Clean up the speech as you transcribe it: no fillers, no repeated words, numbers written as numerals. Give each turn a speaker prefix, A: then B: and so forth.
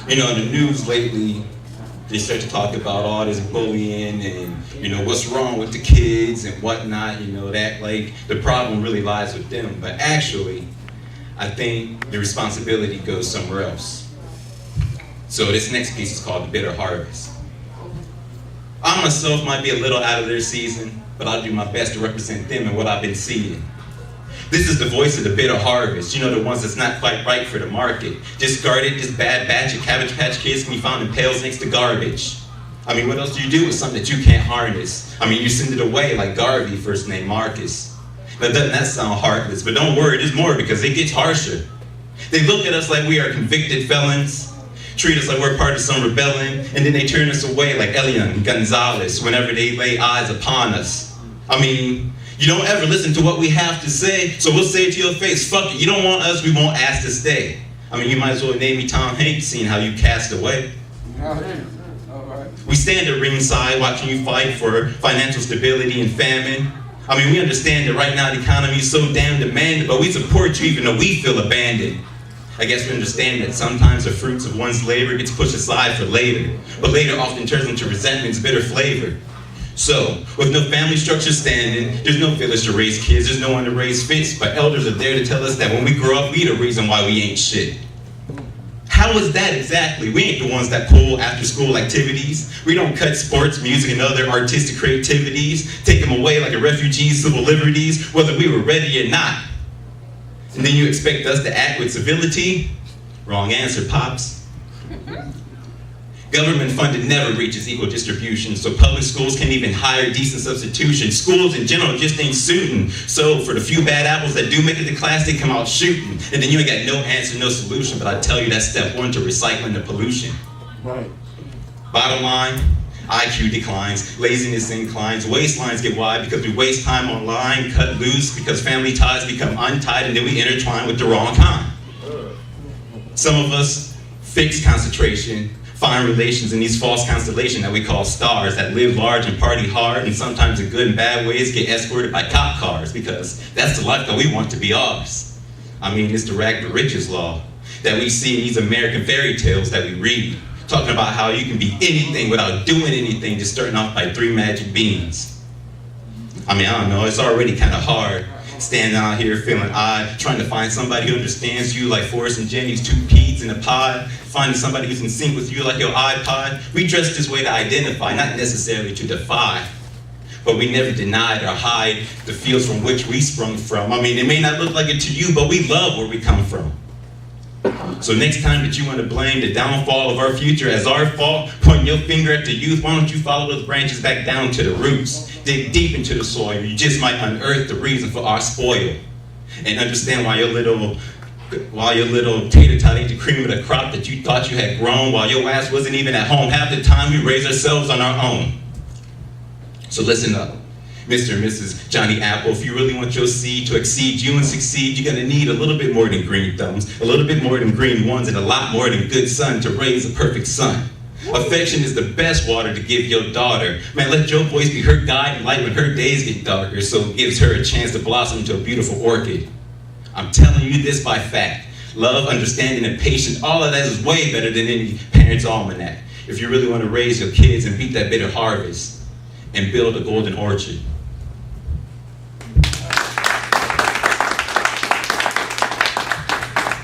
A: You know, in the news lately, they start to talk about all this bullying and, you know, what's wrong with the kids and whatnot, you know, that like the problem really lies with them. But actually, I think the responsibility goes somewhere else. So this next piece is called The Bitter Harvest. I myself might be a little out of their season, but I'll do my best to represent them and what I've been seeing. This is the voice of the bitter harvest, you know, the ones that's not quite right for the market. Discarded, this bad batch of Cabbage Patch Kids can be found in pails next to garbage. I mean, what else do you do with something that you can't harness? I mean, you send it away like Garvey, first name Marcus. Now, doesn't that sound heartless? But don't worry, there's more because it gets harsher. They look at us like we are convicted felons, treat us like we're part of some rebellion, and then they turn us away like Elian Gonzalez whenever they lay eyes upon us. I mean, you don't ever listen to what we have to say, so we'll say it to your face, fuck it, you don't want us, we won't ask to stay. I mean, you might as well name me Tom Hanks, seeing how you cast away. We stand at ringside watching you fight for financial stability and famine. I mean, we understand that right now the economy is so damn demanding, but we support you even though we feel abandoned. I guess we understand that sometimes the fruits of one's labor gets pushed aside for later, but later often turns into resentment's bitter flavor. So, with no family structure standing, there's no village to raise kids, there's no one to raise fits, but elders are there to tell us that when we grow up, we the reason why we ain't shit. How is that exactly? We ain't the ones that pull after-school activities. We don't cut sports, music, and other artistic creativities, take them away like a refugee's civil liberties, whether we were ready or not. And then you expect us to act with civility? Wrong answer, Pops. Government funding never reaches equal distribution, so public schools can't even hire decent substitutions. Schools in general just ain't suiting. So for the few bad apples that do make it to class, they come out shooting. And then you ain't got no answer, no solution, but I tell you that's step one to recycling the pollution. Right. Bottom line, IQ declines, laziness inclines, waistlines get wide because we waste time online, cut loose because family ties become untied, and then we intertwine with the wrong kind. Some of us fix concentration, find relations in these false constellations that we call stars that live large and party hard, and sometimes in good and bad ways get escorted by cop cars because that's the life that we want to be ours. I mean, it's the rag to riches law that we see in these American fairy tales that we read, talking about how you can be anything without doing anything, just starting off by 3 magic beans. I mean, I don't know, it's already kind of hard standing out here feeling odd, trying to find somebody who understands you like Forrest and Jenny's 2 peas in a pod, finding somebody who's in sync with you like your iPod. We dress this way to identify, not necessarily to defy. But we never denied or hide the fields from which we sprung from. I mean, it may not look like it to you, but we love where we come from. So next time that you want to blame the downfall of our future as our fault, pointing your finger at the youth, why don't you follow those branches back down to the roots? Dig deep into the soil. You just might unearth the reason for our spoil. And understand why your little tater tot ain't the cream of the crop that you thought you had grown, while your ass wasn't even at home. Half the time we raise ourselves on our own. So listen up, Mr. and Mrs. Johnny Apple. If you really want your seed to exceed you and succeed, you're gonna need a little bit more than green thumbs, a little bit more than green ones, and a lot more than good sun to raise a perfect son. Affection is the best water to give your daughter. Man, let your voice be her guide and light when her days get darker, so it gives her a chance to blossom into a beautiful orchid. I'm telling you this by fact. Love, understanding, and patience, all of that is way better than any parent's almanac. If you really want to raise your kids and beat that bitter harvest and build a golden orchard.